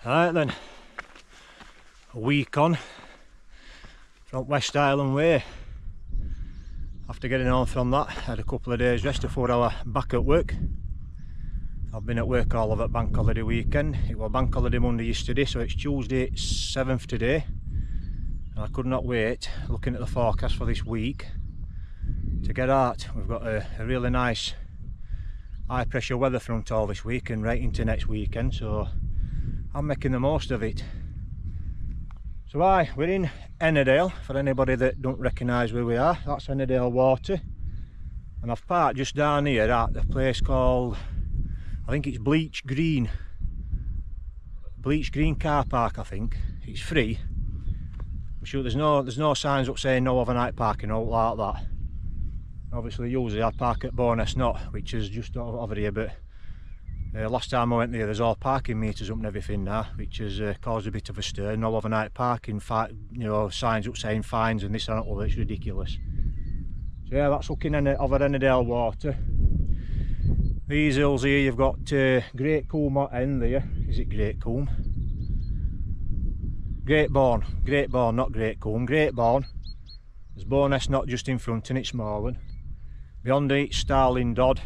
Right then, a week on from West Island Way. After getting on from that, I had a couple of days rest before I was back at work. I've been at work all of it bank holiday weekend. It was bank holiday Monday yesterday, so it's Tuesday 7th today. And I could not wait, looking at the forecast for this week, to get out. We've got a really nice high pressure weather front all this week and right into next weekend, so I'm making the most of it. So we're in Ennerdale, for anybody that don't recognise where we are. That's Ennerdale Water, and I've parked just down here at a place called, I think it's Bleach Green car park. I think it's free. I'm sure there's no signs up saying no overnight parking or like that. Obviously usually I park at Bowness Knot, which is just over here, but last time I went there, there's all parking meters up and everything now, which has caused a bit of a stir. No overnight parking, signs up saying fines and this and that. Well, it's ridiculous. So yeah, that's looking over Ennerdale Water. These hills here, you've got Great Combe at end there. Is it Great Combe? Great Bourne, not Great Combe, Great Bourne. There's Bowness Knot just in front and it's smaller. Beyond it, Starling Dodd,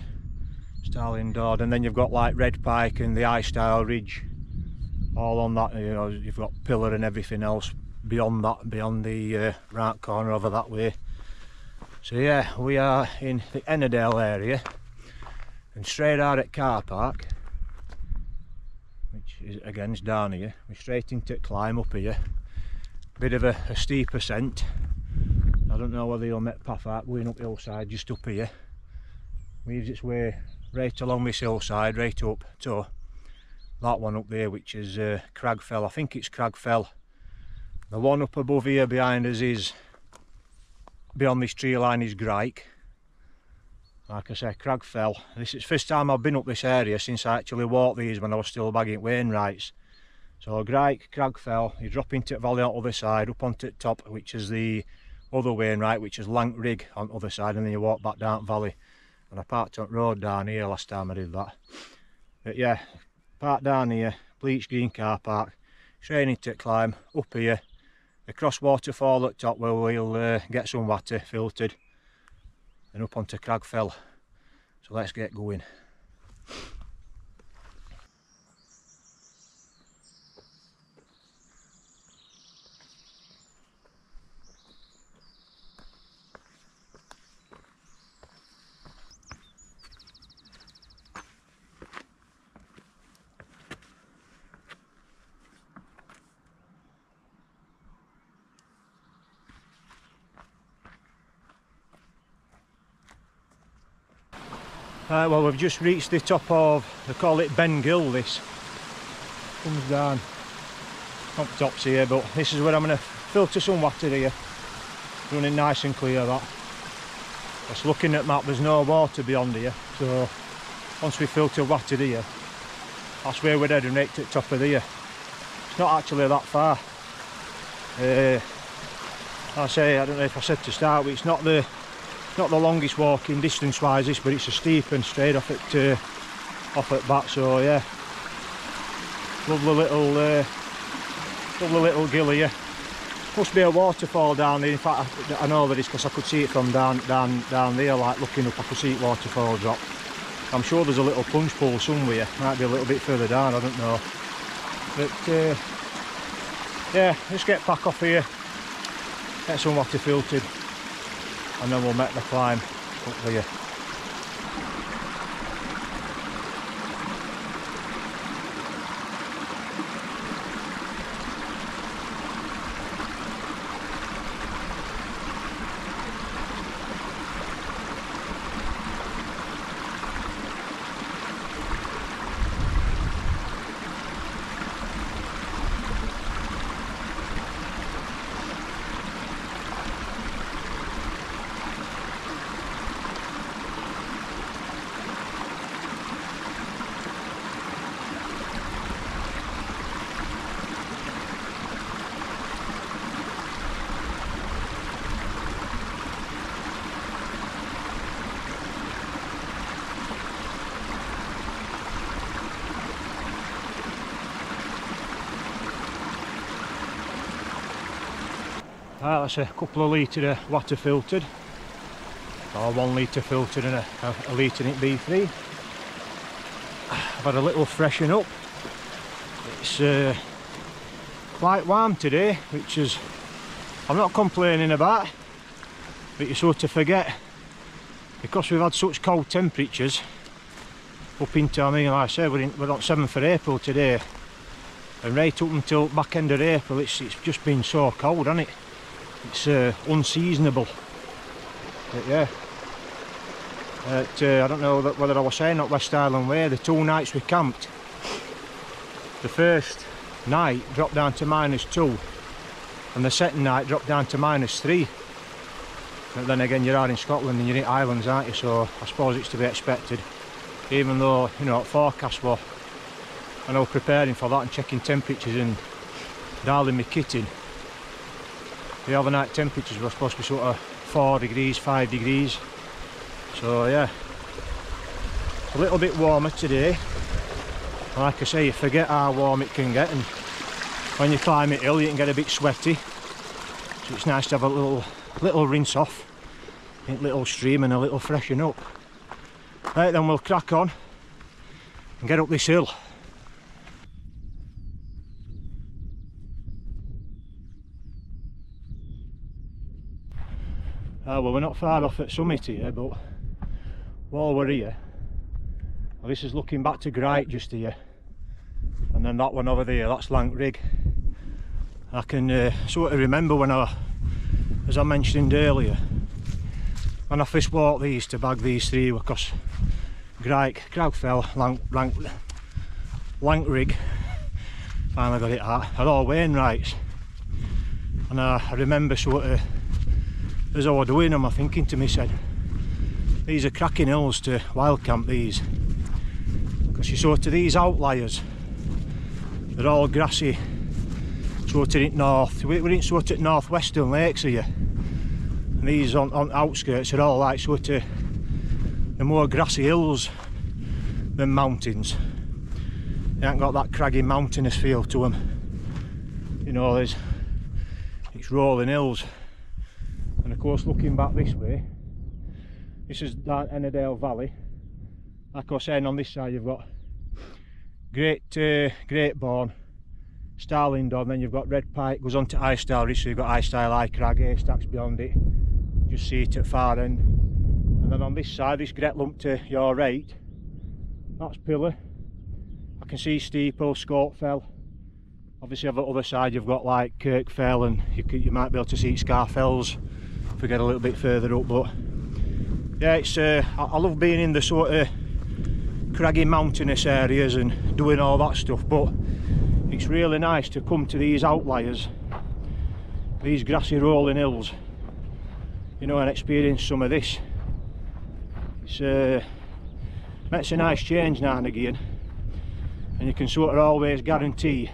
and then you've got like Red Pike and the High Style Ridge, all on that. You know, you've got Pillar and everything else beyond that, beyond the right corner over that way. So yeah, we are in the Ennerdale area, and straight out at car park, which is again is down here. We're straight into climb up here. Bit of a steep ascent. I don't know whether you'll make path out going up hillside just up here. Weaves its way right along this hillside, right up to that one up there, which is Cragfell. I think it's Cragfell. The one up above here behind us is, beyond this tree line, is Grike. Like I say, Cragfell. This is the first time I've been up this area since I actually walked these when I was still bagging Wainwrights. So Grike, Cragfell, you drop into the valley on the other side, up onto the top, which is the other Wainwright, which is Lank Rig on the other side, and then you walk back down the valley. And I parked on the road down here last time I did that. But yeah, parked down here, Bleach Green car park, straight into the climb, up here, across waterfall at top where we'll get some water filtered, and up onto Cragfell. So let's get going. Well, we've just reached the top of, they call it Ben Gill, this comes down up tops here, but this is where I'm going to filter some water here, running nice and clear. That just looking at map, there's no water beyond here, so once we filter water here, that's where we're heading, right to the top of here. It's not actually that far. I say, I don't know if I said to start with, it's not the longest walking distance wise this, but it's a steep and straight off at back. So yeah, lovely little gill here. Must be a waterfall down there. In fact, I know that it's because I could see it from down there, like looking up, I could see it waterfall drop. I'm sure there's a little plunge pool somewhere, might be a little bit further down, I don't know. But yeah, let's get back off here, get some water filtered, and then we'll make the climb up here. That's a couple of litre of water filtered, or 1 litre filtered and a litre in it B3. I've had a little freshen up. It's quite warm today, which is I'm not complaining about, but you sort of forget, because we've had such cold temperatures up into, I mean, like I said, we're on 7th of April today, and right up until back end of April it's just been so cold, hasn't it? It's unseasonable. But yeah, I don't know whether I was saying at West Island Way, the 2 nights we camped, the first night dropped down to -2 and the second night dropped down to -3. But then again, you are in Scotland and you're in islands, aren't you, so I suppose it's to be expected, even though, you know, forecast was, I know, preparing for that and checking temperatures and dialing my kit in. The overnight temperatures were supposed to be sort of 4 degrees, 5 degrees, so yeah, a little bit warmer today. Like I say, you forget how warm it can get, and when you climb it hill you can get a bit sweaty, so it's nice to have a little rinse off in a little stream and a little freshen up. Right, then we'll crack on and get up this hill. Well, we're not far off at summit here, but while we're here, well, this is looking back to Gripe just here, and then that one over there, that's Lank Rig. I can sort of remember when as I mentioned earlier, when I first bought these to bag these 3, because Gripe, Crowfell, Lank Rig, finally got it out, are all Wainwrights, and I remember sort of, as I was doing them, I'm thinking to myself, these are cracking hills to Wildcamp, these, because you sort of these outliers, they're all grassy, sort of in north, we're in sort of northwestern lakes here, and these on outskirts are all like sort of the more grassy hills than mountains. They haven't got that craggy mountainous feel to them, you know, it's rolling hills. And of course, looking back this way, this is that Ennerdale Valley. Like I was saying, on this side you've got Greatbourne, Starlingdon, then you've got Red Pike, goes on to Istyle Ridge, so you've got Istyle High Crag, Haystacks beyond it, just see it at far end. And then on this side, this great lump to your right, that's Pillar. I can see Steeple, Scotefell. Obviously on the other side you've got like Kirkfell, and you might be able to see Scarfells if we get a little bit further up. But yeah, it's I love being in the sort of craggy mountainous areas and doing all that stuff, but it's really nice to come to these outliers, these grassy rolling hills, you know, and experience some of this. It's makes a nice change now and again, and you can sort of always guarantee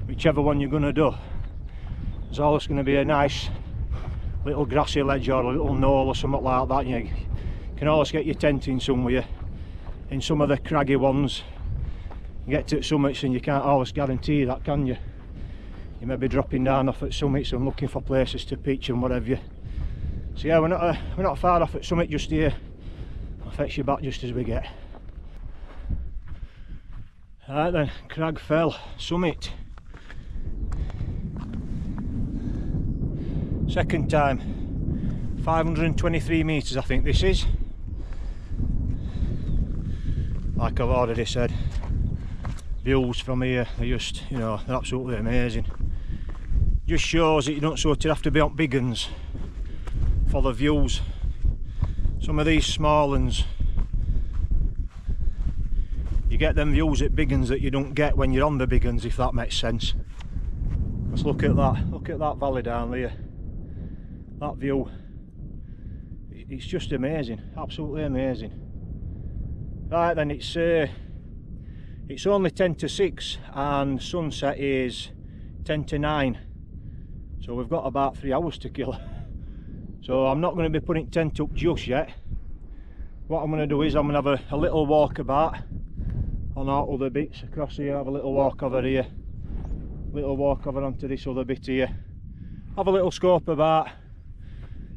whichever one you're going to do, there's always going to be a nice little grassy ledge or a little knoll or something like that. You can always get your tent in somewhere. In some of the craggy ones, you get to summits and you can't always guarantee that, can you? You may be dropping down off at summits and looking for places to pitch and whatever. So yeah, we're not far off at summit just here. I'll fetch you back just as we get. Right then, Cragfell summit. Second time, 523 metres I think this is. Like I've already said, views from here are just, you know, they're absolutely amazing. Just shows that you don't sort of have to be on big uns for the views. Some of these small uns, you get them views at big uns that you don't get when you're on the big uns, if that makes sense. Let's look at that valley down there. That view, it's just amazing, absolutely amazing. Right then, it's only 10 to 6 and sunset is 10 to 9, so we've got about 3 hours to kill. So I'm not going to be putting tent up just yet. What I'm going to do is I'm going to have a little walk about on our other bits across here, have a little walk over here, little walk over onto this other bit here, have a little scope about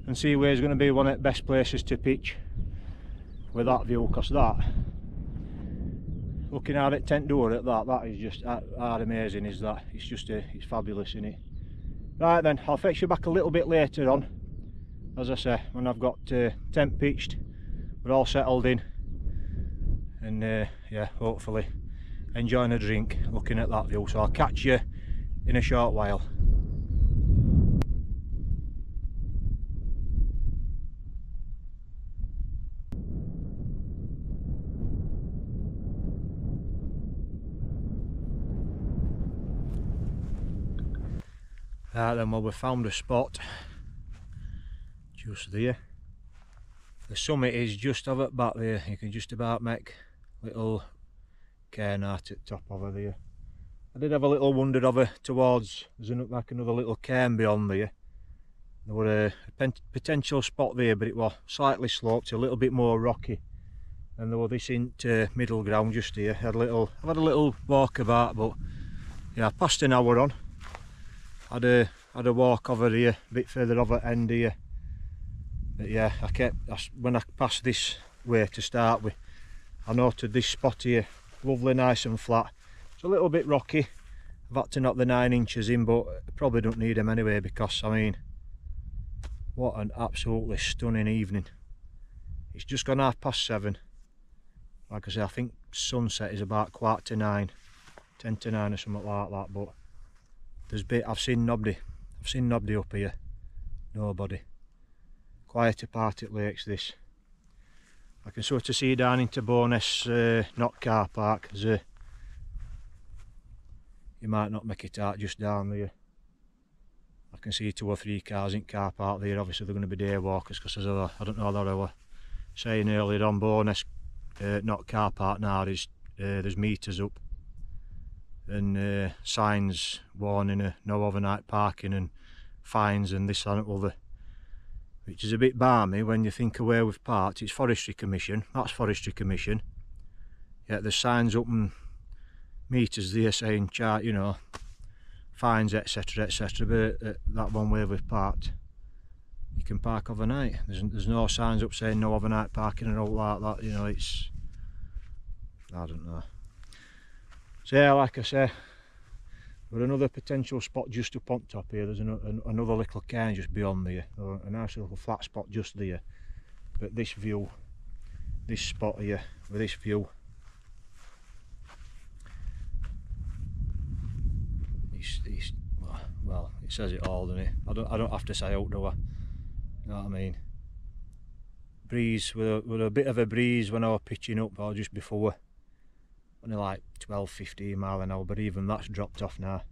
and see where's going to be one of the best places to pitch with that view, because that, looking at it tent door at that is just amazing, is that. It's just it's fabulous, isn't it? Right then, I'll fetch you back a little bit later on, as I say, when I've got tent pitched, we're all settled in, and yeah, hopefully enjoying a drink looking at that view. So I'll catch you in a short while. Right then, well, we found a spot just there. The summit is just over at back there. You can just about make little cairn out at top over there. I did have a little wander over towards, there's like another little cairn beyond there. There were a potential spot there, but it was slightly sloped, a little bit more rocky. And there was this middle ground just here. I've had a little walk about, but yeah, past an hour on. Had a walk over here, a bit further over end here. But yeah, when I passed this way to start with, I noted this spot here, lovely, nice and flat. It's a little bit rocky. I've had to knock the 9 inches in, but I probably don't need them anyway, because I mean, what an absolutely stunning evening. It's just gone 7:30. Like I say, I think sunset is about 9:15, 10 to 9 or something like that, but I've seen nobody up here, nobody. Quieter part at lakes this. I can sort of see down into Bowness not car park. You might not make it out just down there. I can see 2 or 3 cars in car park there. Obviously they're going to be day walkers, because I don't know that I was saying earlier on, Bowness not car park now is there's meters up and signs warning no overnight parking and fines and this and other, which is a bit balmy when you think of where we've parked. It's Forestry Commission, that's Forestry Commission, yet there's signs up and meters there saying you know, fines, etc, etc, but that one where we've parked, you can park overnight. There's no signs up saying no overnight parking and all like that, you know. It's, I don't know. So yeah, like I say, we're another potential spot just up on top here. There's another little cairn just beyond there, a nice little flat spot just there. But this view, this spot here with this view, well, it says it all, doesn't it? I don't have to say out, do I? You know what I mean? Breeze, with a bit of a breeze when I was pitching up, or just before, only like 12-15 mile an hour, but even that's dropped off now.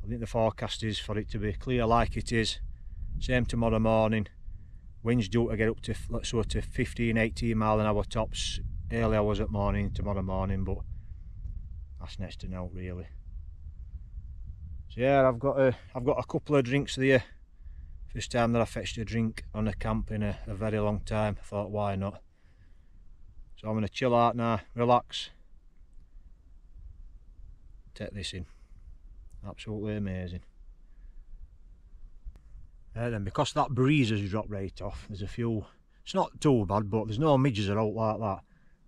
I think the forecast is for it to be clear like it is. Same tomorrow morning. Winds due to get up to, let's say, to 15-18 mile an hour tops early hours at morning tomorrow morning, but that's next to now really. So yeah, I've got a couple of drinks there. First time that I fetched a drink on a camp in a very long time. I thought, why not? So I'm going to chill out now, relax, take this in. Absolutely amazing. Then because that breeze has dropped right off, there's a few, it's not too bad, but there's no midges or out like that.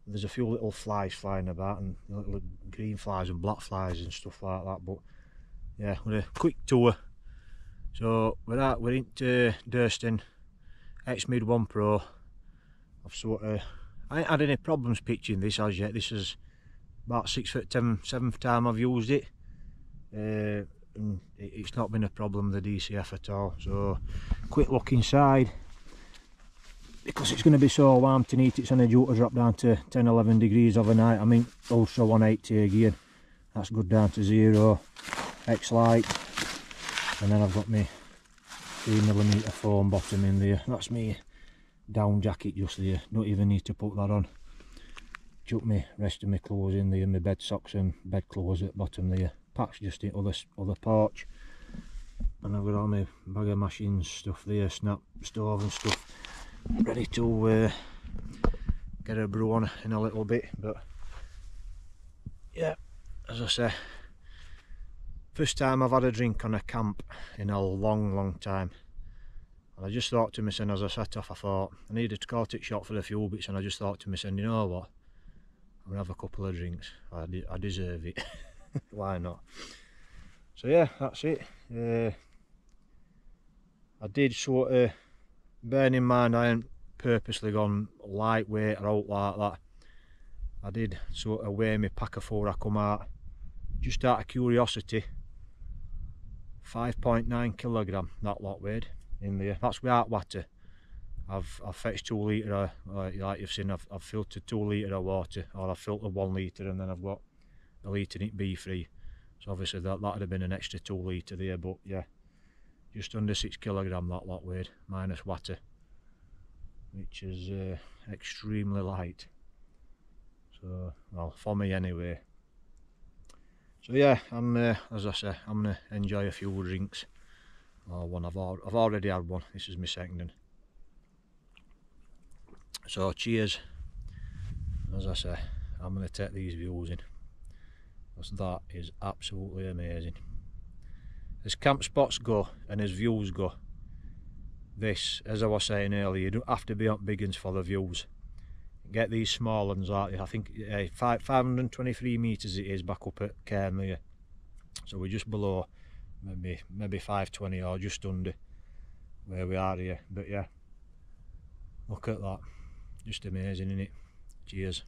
There's a few little flies flying about, and little green flies and black flies and stuff like that. But yeah, with a quick tour. So we're into Durston X-Mid 1 Pro. I ain't had any problems pitching this as yet. This is about 7th time I've used it. And it's not been a problem, the DCF, at all. So quick look inside, because it's going to be so warm tonight. It's only due to drop down to 10-11 degrees overnight. I mean, Ultra 180 again, that's good down to 0. X-Lite, and then I've got my 3mm foam bottom in there. That's me down jacket just there, don't even need to put that on. Chuck me rest of my clothes in there, my bed socks and bed clothes at the bottom there. Packs just in other porch, and I've got all my bag of machines stuff there, snap stove and stuff, ready to get a brew on in a little bit. But yeah, as I say, First time I've had a drink on a camp in a long time. And I just thought to myself, as I set off, I thought I needed to call it shot for the fuel bits, and I just thought to myself, you know what, I'm gonna have a couple of drinks. I deserve it. Why not? So yeah, that's it. I did sort of, bearing in mind I hadn't purposely gone lightweight or out like that, I did sort of weigh my pack before I come out, just out of curiosity. 5.9 kilogram that lot weighed in there. That's without water. I've fetched 2 litre, like you've seen, I've filtered 2 litre of water, or I've filtered 1 litre, and then I've got a litre in it bee free. So obviously that would have been an extra 2 litre there, but yeah, just under 6 kilogram that lot weighed, minus water, which is extremely light. So, well, for me anyway. So yeah, I'm as I say, I'm gonna enjoy a few drinks. Oh, one I've already had one. This is my second one. So cheers. As I say, I'm gonna take these views in, because that is absolutely amazing. As camp spots go and as views go, this, as I was saying earlier, you don't have to be up big uns for the views. Get these small ones like, I think 523 metres it is back up at Cairnmere. So we're just below maybe 520 or just under where we are here. But yeah, look at that, just amazing, isn't it? Cheers.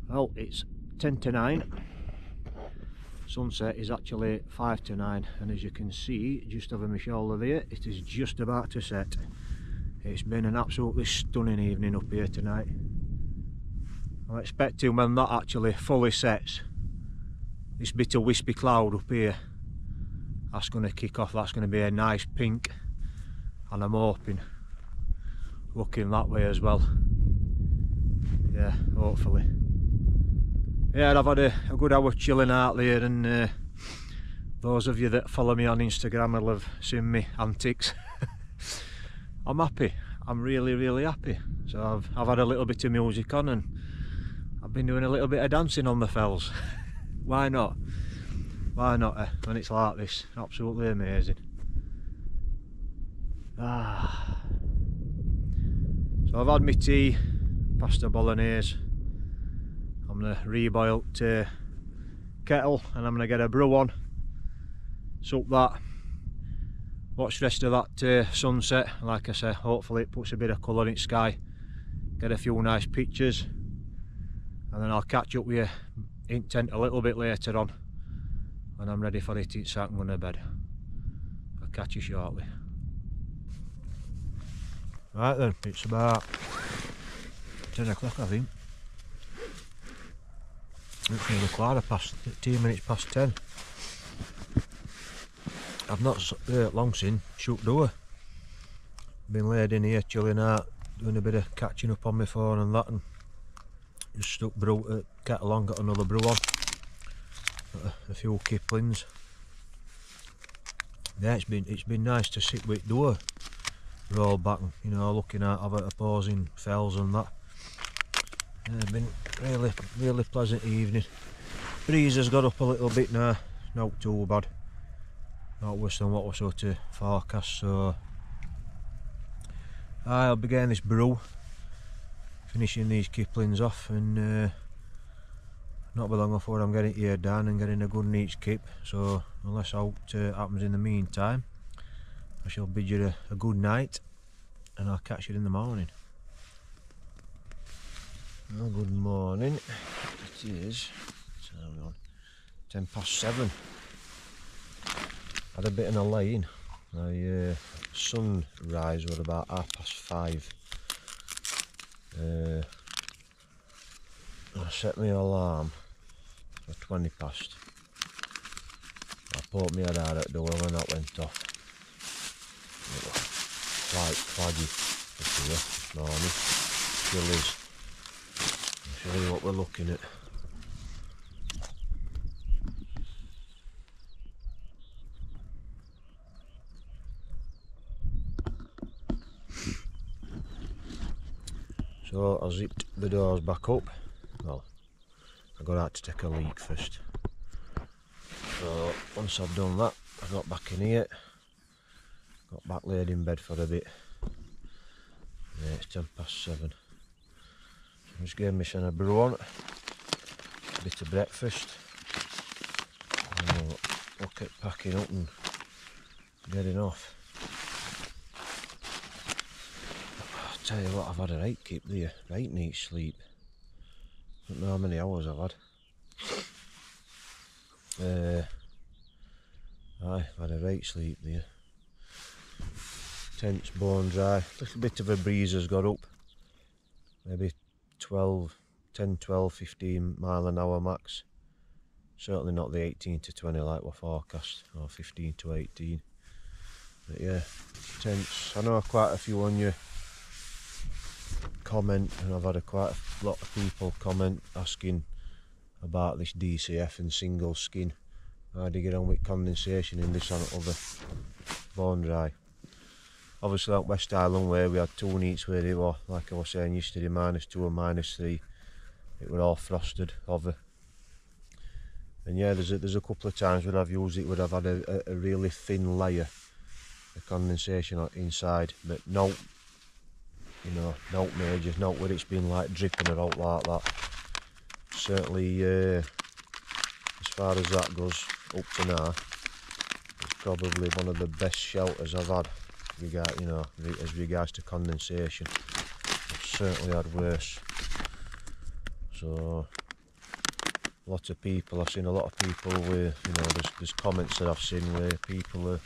Well, it's 10 to 9. Sunset is actually 5 to 9, and as you can see just over my shoulder there, it is just about to set. It's been an absolutely stunning evening up here tonight. I'm expecting when that actually fully sets, this bit of wispy cloud up here, that's going to kick off. That's going to be a nice pink, and I'm hoping looking that way as well. Yeah, hopefully. Yeah, I've had a good hour chilling out there, and those of you that follow me on Instagram will have seen me antics. I'm happy. I'm really happy. So I've had a little bit of music on, and I've been doing a little bit of dancing on the fells. Why not? Why not when it's like this? Absolutely amazing. So I've had my tea, pasta bolognese. I'm going to reboil to kettle, and I'm going to get a brew on, sup that, watch the rest of that sunset. Like I said, hopefully it puts a bit of colour in the sky, get a few nice pictures, and then I'll catch up with you in tent a little bit later on when I'm ready for it, so I can go to bed. I'll catch you shortly. Right then, it's about 10 o'clock I think. It's nearly 10 minutes past 10. I've not long since shut door. Been laid in here chilling out, doing a bit of catching up on my phone and that, and just stuck kettle on, got another brew on, got a few Kiplings. Yeah, it's been nice to sit with door roll back, and, you know, looking at opposing fells and that. Yeah, it's been really pleasant evening. Breeze has got up a little bit now, not too bad, not worse than what was sort of forecast. So I'll be getting this brew, finishing these Kiplings off, and not be long before I'm getting here down and getting a good niche keep, so unless aught happens in the meantime, I shall bid you a good night and I'll catch you in the morning. Well, good morning. It is 7:10. Had a bit of a lay-in. My sunrise was about 5:30. I set my alarm for 20 past. I poked my head out at the door when that went off. It was quite foggy up here this morning. Still is. I'll show you what we're looking at. So I zipped the doors back up. Well, I got out to take a leak first. So once I've done that, I got back in here, got back laid in bed for a bit. Yeah, it's 7:10. I just gave my son a brew on, a bit of breakfast, and I'll look at packing up and getting off. I'll tell you what, I've had a right keep there, right neat sleep. Don't know how many hours I've had. I've had a right sleep there. Tent's bone dry. A little bit of a breeze has got up. Maybe 10, 12, 15 mile an hour max. Certainly not the 18 to 20 like we're forecast, or 15 to 18. But yeah, tents. I know quite a few on you comment, and I've had quite a lot of people comment asking about this DCF and single skin. How do you get on with condensation in this and other bone dry? Obviously at West Island Way we had 2 nights where it was, like I was saying yesterday, -2 and -3. It were all frosted over. And yeah, there's a couple of times where I've used it where I've had a really thin layer of condensation inside, but no, you know, no majors, not where it's been like dripping or out like that. Certainly as far as that goes up to now, it's probably one of the best shelters I've had, you know, as regards to condensation. I've certainly had worse. So lots of people, I've seen a lot of people where, you know, there's comments that I've seen where people are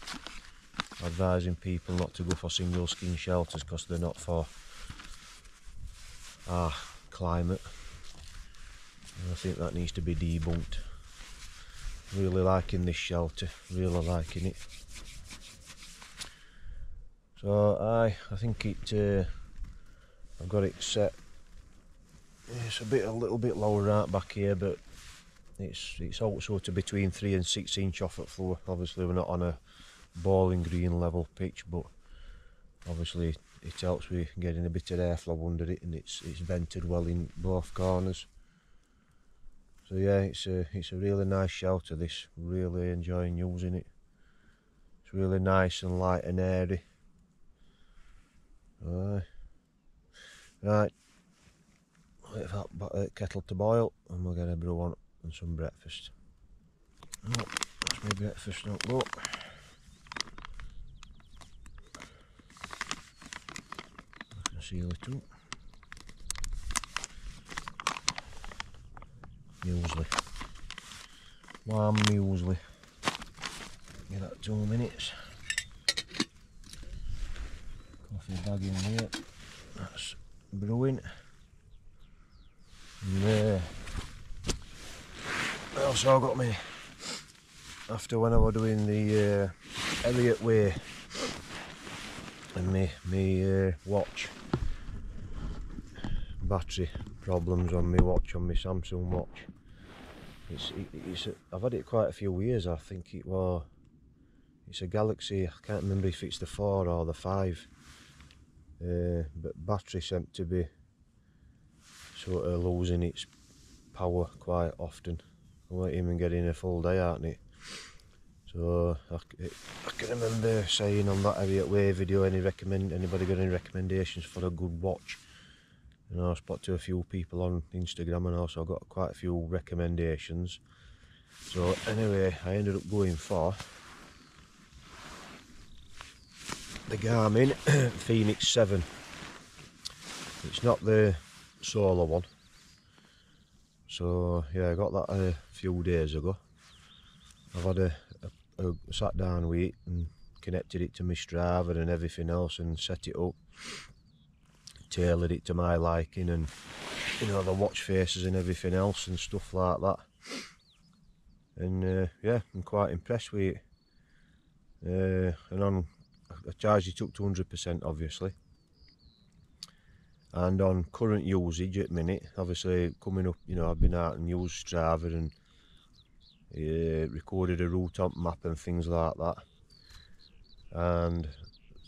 advising people not to go for single skin shelters because they're not for our climate. And I think that needs to be debunked. Really liking this shelter, really liking it. So I think it, I've got it set. It's a little bit lower right back here, but it's also to between 3 and 6 inch off at floor. Obviously we're not on a Bowling Green level pitch, but obviously it helps with getting a bit of airflow under it, and it's vented well in both corners. So yeah, it's a really nice shelter this, really enjoying using it. It's really nice and light and airy. Right, wait for that kettle to boil and we'll get a brew on and some breakfast. Oh, that's my breakfast notebook. I can seal it up. Muesli. Warm muesli. Give that 2 minutes. Coffee bag in here. That's brewing. And there. I also got me, after when I was doing the Elliot Way and me watch, battery problems on my watch, on my Samsung watch. I've had it quite a few years. I think it's a Galaxy, I can't remember if it's the 4 or the 5, but battery seemed to be sort of losing its power quite often. I weren't even getting a full day out of it. So I can remember saying on that Elliot Way video, anybody got any recommendations for a good watch? You know, I spoke to a few people on Instagram and also got quite a few recommendations. So anyway, I ended up going for the Garmin Phoenix 7. It's not the solar one. So yeah, I got that a few days ago. I've had a sat down with it and connected it to my Strava and everything else and set it up, tailored it to my liking, and you know, the watch faces and everything else and stuff like that. And yeah, I'm quite impressed with it. And I charged it up to 100% obviously. And on current usage at minute, obviously coming up, you know, I've been out and used Strava and recorded a route on map and things like that. And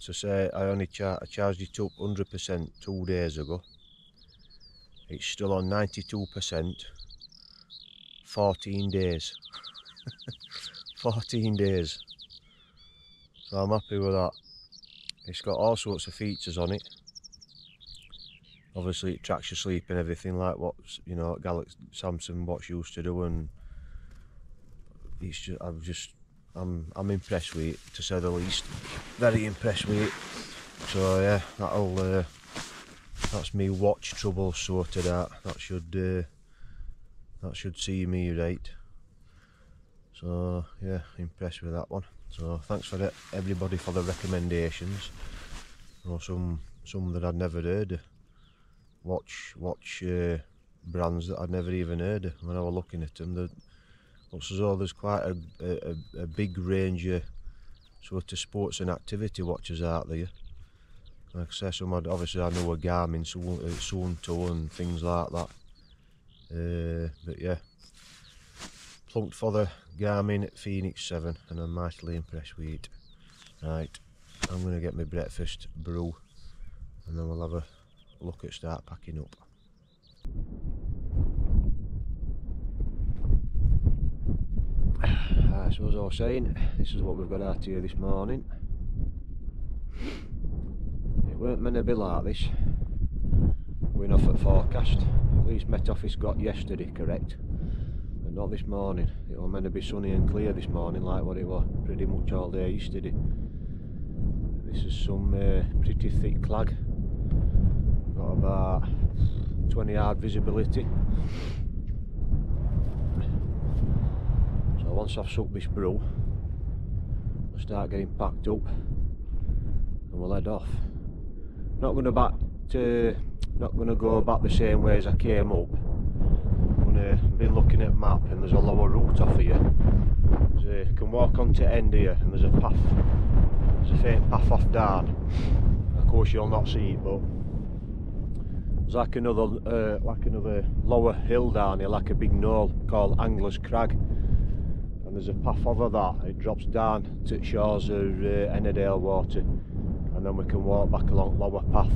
to say I only I charged it up 100% 2 days ago. It's still on 92%, 14 days. 14 days. So I'm happy with that. It's got all sorts of features on it. Obviously it tracks your sleep and everything like what, you know, Galaxy Samsung Watch used to do, and it's just I'm impressed with it, to say the least. Very impressed with it. So yeah, that's me watch trouble sorted out. That should see me right. So yeah, impressed with that one. So thanks for everybody for the recommendations. You know, some that I'd never heard of. Watch brands that I'd never even heard of. When I was looking at them, looks as though there's quite a big range of sort of sports and activity watches out there. Like I say, obviously I know a Garmin, Suunto and things like that. But yeah, plunked for the Garmin Phoenix 7 and I'm mightily impressed with it. Right, I'm going to get my breakfast brew and then we'll have a look at start packing up. So as I was saying, this is what we've got out here this morning. It weren't meant to be like this. Going off at forecast. At least Met Office got yesterday correct, but not this morning. It was meant to be sunny and clear this morning like what it was pretty much all day yesterday. This is some pretty thick clag. Got about 20 yard visibility. So once I've sucked this brew, I'll start getting packed up and we'll head off. Not going to go back the same way as I came up. I'm going to be looking at map, and there's a lower route off here. So you can walk onto the end here and there's a path. There's a faint path off down. Of course you'll not see it, but there's like another lower hill down here, like a big knoll called Angler's Crag, and there's a path over that. It drops down to the shores of Ennerdale Water, and then we can walk back along lower path.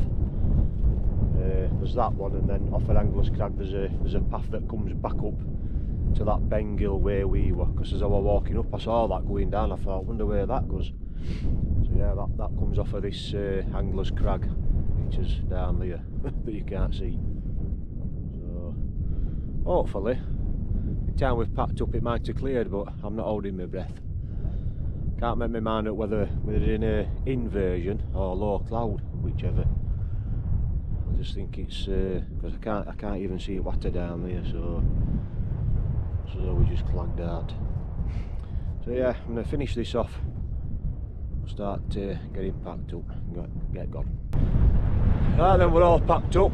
There's that one, and then off at Angler's Crag there's a path that comes back up to that Bengill where we were, because as I was walking up I saw that going down. I thought, I wonder where that goes. So yeah, that comes off of this Angler's Crag, which is down there that you can't see. So hopefully the time we've packed up it might have cleared, but I'm not holding my breath. Can't make my mind up whether we're in a inversion or low cloud, whichever. I just think it's because I can't even see it water down there, so we just clagged out. So yeah, I'm going to finish this off. We'll start getting packed up and get gone. Right then, we're all packed up.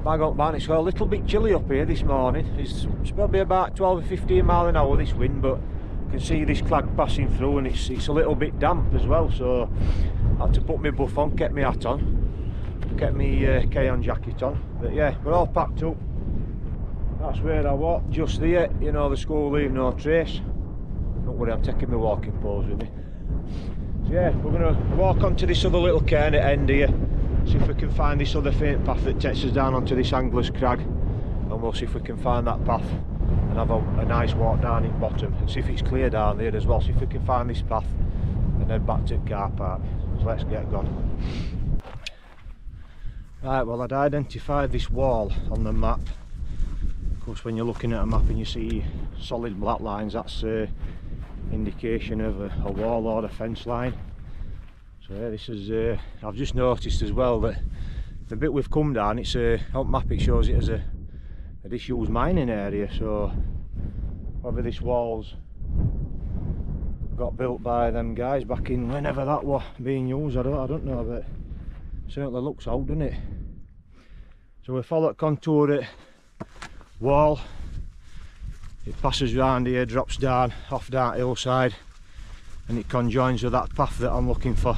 Bag on back. It's got a little bit chilly up here this morning. It's probably about 12 or 15 mile an hour this wind, but you can see this clag passing through, and it's a little bit damp as well, so I had to put my buff on, get my hat on, get my K-on jacket on. But yeah, we're all packed up. That's where I walk, just there, you know, the school leave no trace. Don't worry, I'm taking my walking poles with me. So yeah, we're going to walk onto this other little cairn at end here, see if we can find this other faint path that takes us down onto this Angler's Crag, and we'll see if we can find that path and have a nice walk down at bottom, and see if it's clear down there as well, see if we can find this path and then back to the car park. So let's get going. Right, well, I'd identified this wall on the map. Of course, when you're looking at a map and you see solid black lines, that's indication of a wall or a fence line. So yeah, this is, I've just noticed as well that the bit we've come down, it's on map it shows it as a disused mining area, so whether this wall's got built by them guys back in whenever that was being used, I don't know, but it certainly looks old, doesn't it? So we follow the contour wall, it passes round here, drops down off that hillside, and it conjoins with that path that I'm looking for.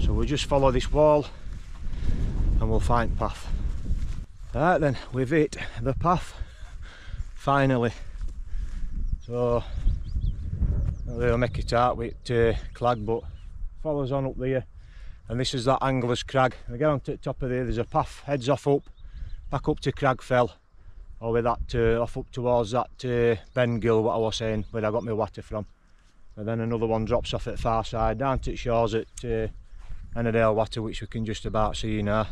So we'll just follow this wall and we'll find path. Right then, we've hit the path finally. So they'll make it out with clag, but follows on up there, and this is that Angler's Crag. We get on to the top of there, there's a path heads off up back up to Crag Fell, or with that off up towards that Ben Gill, what I was saying, where I got my water from. And then another one drops off at the far side down to the shores at Ennerdale Water, which we can just about see now.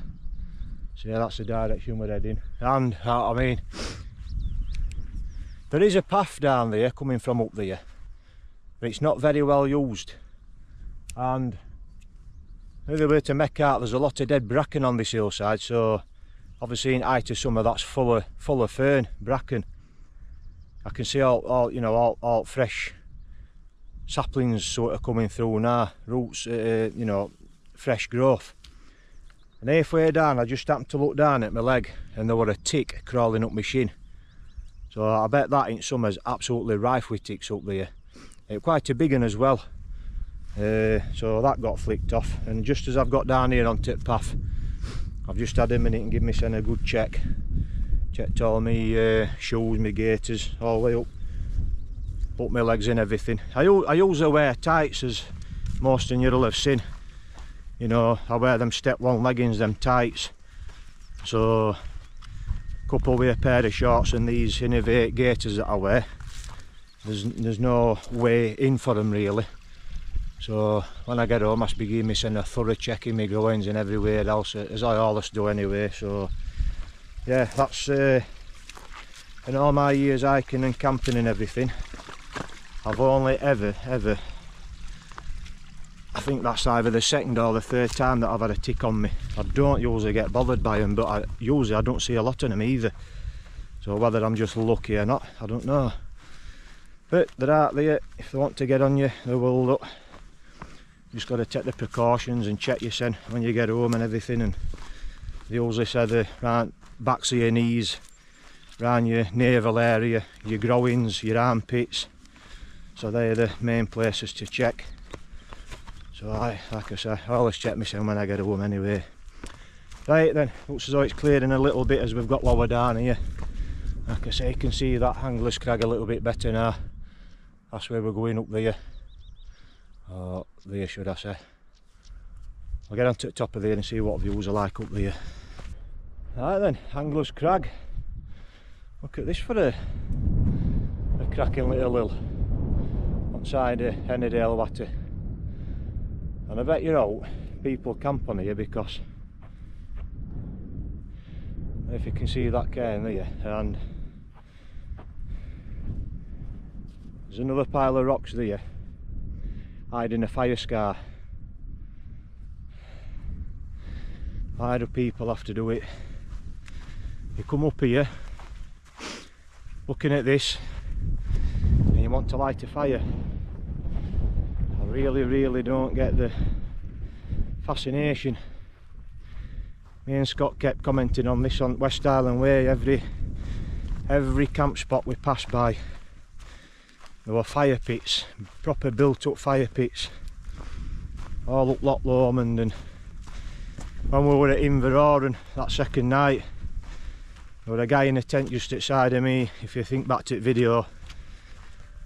So yeah, that's the direction we're heading. And I mean, there is a path down there coming from up there, but it's not very well used. And the way to make out, there's a lot of dead bracken on this hillside, so obviously in height of summer that's full of fern, bracken. I can see all fresh saplings sort of coming through now, roots, you know, fresh growth. And halfway down I just happened to look down at my leg and there were a tick crawling up my shin. So I bet that in summer's absolutely rife with ticks up there. Quite a big one as well. So that got flicked off, and just as I've got down here onto the path, I've just had a minute and give myself a good check. Checked all my shoes, my gaiters, all the way up my legs and everything. I usually wear tights, as most of you'll have seen. You know, I wear them step 1 leggings, them tights. So couple with a pair of shorts and these Innovate gaiters that I wear, there's no way in for them really. So when I get home I must be giving myself a thorough check in my groins and everywhere else, as I always do anyway. So yeah, that's in all my years hiking and camping and everything, I've only ever, I think that's either the second or the third time that I've had a tick on me. I don't usually get bothered by them, but I don't see a lot of them either. So whether I'm just lucky or not, I don't know. But they're out there, if they want to get on you, they will. Look, you just got to take the precautions and check yourself when you get home and everything. And they usually say they're round backs of your knees, around your navel area, your groins, your armpits. So they're the main places to check. So like I say, I always check myself when I get home anyway. Right then, looks as though it's clearing a little bit as we've got lower down here. Like I say, you can see that Angler's Crag a little bit better now. That's where we're going, up there. Or there, should I say. I'll get on to the top of there and see what views are like up there. Right then, Angler's Crag. Look at this for a cracking little hill on side of Ennerdale Water. And I bet you're out, people camp on here because if you can see that cairn there, and there's another pile of rocks there hiding a fire scar. Why do people have to do it? You come up here looking at this and you want to light a fire. I really don't get the fascination. Me and Scott kept commenting on this on West Island Way. Every camp spot we passed by, there were fire pits, proper built up fire pits, all up Loch Lomond. And when we were at Inveroran that second night, there was a guy in a tent just outside of me, if you think back to the video,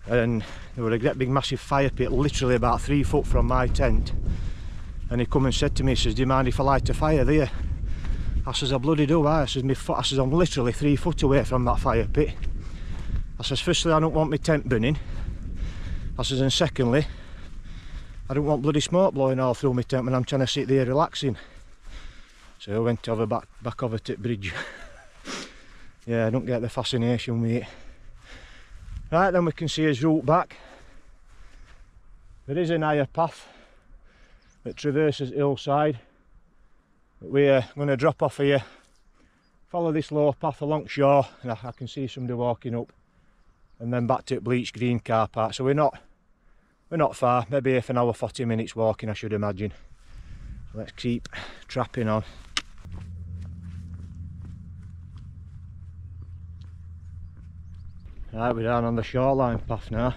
and there was a great big massive fire pit literally about 3 foot from my tent, and he come and said to me, he says, do you mind if I light a fire there? I says, I bloody do. I says, I says, I'm literally 3 foot away from that fire pit. I says, firstly, I don't want my tent burning. I says, and secondly, I don't want bloody smoke blowing all through my tent when I'm trying to sit there relaxing. So I went over back over to the bridge. Yeah, I don't get the fascination with it. Right, then we can see his route back. There is an higher path that traverses the hillside, but we're going to drop off here, follow this low path along shore, and I can see somebody walking up, and then back to the Bleach Green car park. So we're not far, maybe half an hour, 40 minutes walking, I should imagine. So let's keep trapping on. Right, we're down on the shoreline path now.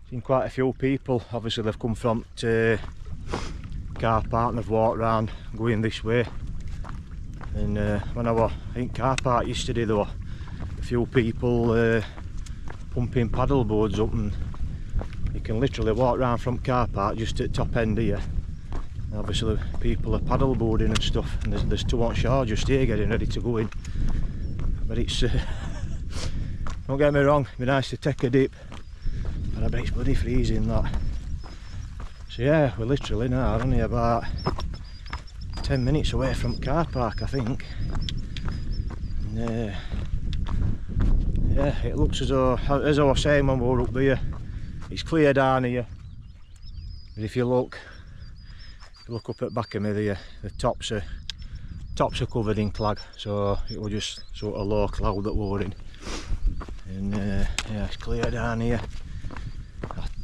Seen quite a few people. Obviously they've come from the car park and they've walked round going this way. And when I was in car park yesterday, there were a few people pumping paddle boards up, and you can literally walk round from car park just at the top end here. And obviously people are paddle boarding and stuff, and there's two on shore just here getting ready to go in. But it's don't get me wrong, it'd be nice to take a dip, but I bet it's bloody freezing that. So yeah, we're literally now only about 10 minutes away from car park, I think. And, yeah, it looks as though, as I was saying when we were up here, it's clear down here. But if you look up at the back of me there, the tops are covered in clag, so it was just sort of low cloud that we were in. And yeah, it's clear down here.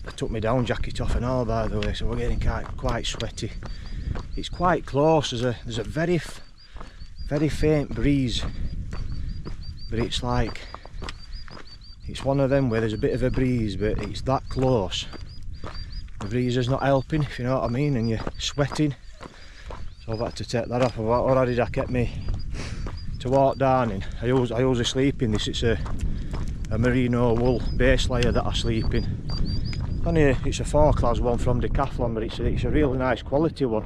I took my down jacket off and all, by the way, so we're getting quite sweaty. It's quite close. There's a very faint breeze, but it's like, it's one of them where there's a bit of a breeze, but it's that close. The breeze is not helping, if you know what I mean, and you're sweating. So I've had to take that off. What I did, I kept me to walk down in. I usually sleep in this. It's a merino wool base layer that I sleep in. And it's a 4-class one from Decathlon, but it's a really nice quality one.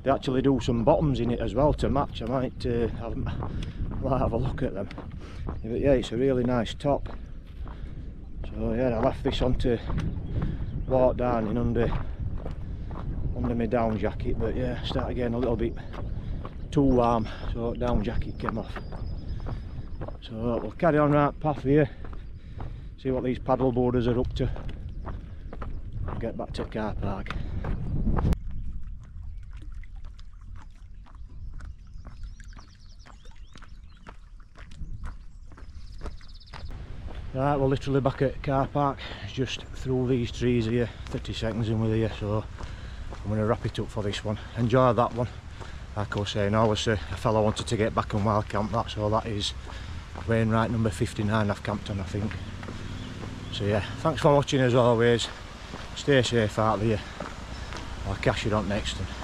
They actually do some bottoms in it as well to match. I might have a look at them. But yeah, it's a really nice top. So yeah, I left this on to walk down in under my down jacket, but yeah, started getting a little bit too warm, so down jacket came off. So we'll carry on right path here, see what these paddle boarders are up to, and get back to the car park. Right, we're literally back at the car park. It's just through these trees here, 30 seconds in with here, so I'm going to wrap it up for this one. Enjoy that one. Like I was saying, always a fellow wanted to get back on Wildcamp, that's all that is. Wainwright number 59 I've camped on, I think. So yeah, thanks for watching as always. Stay safe out there. I'll catch you on next one.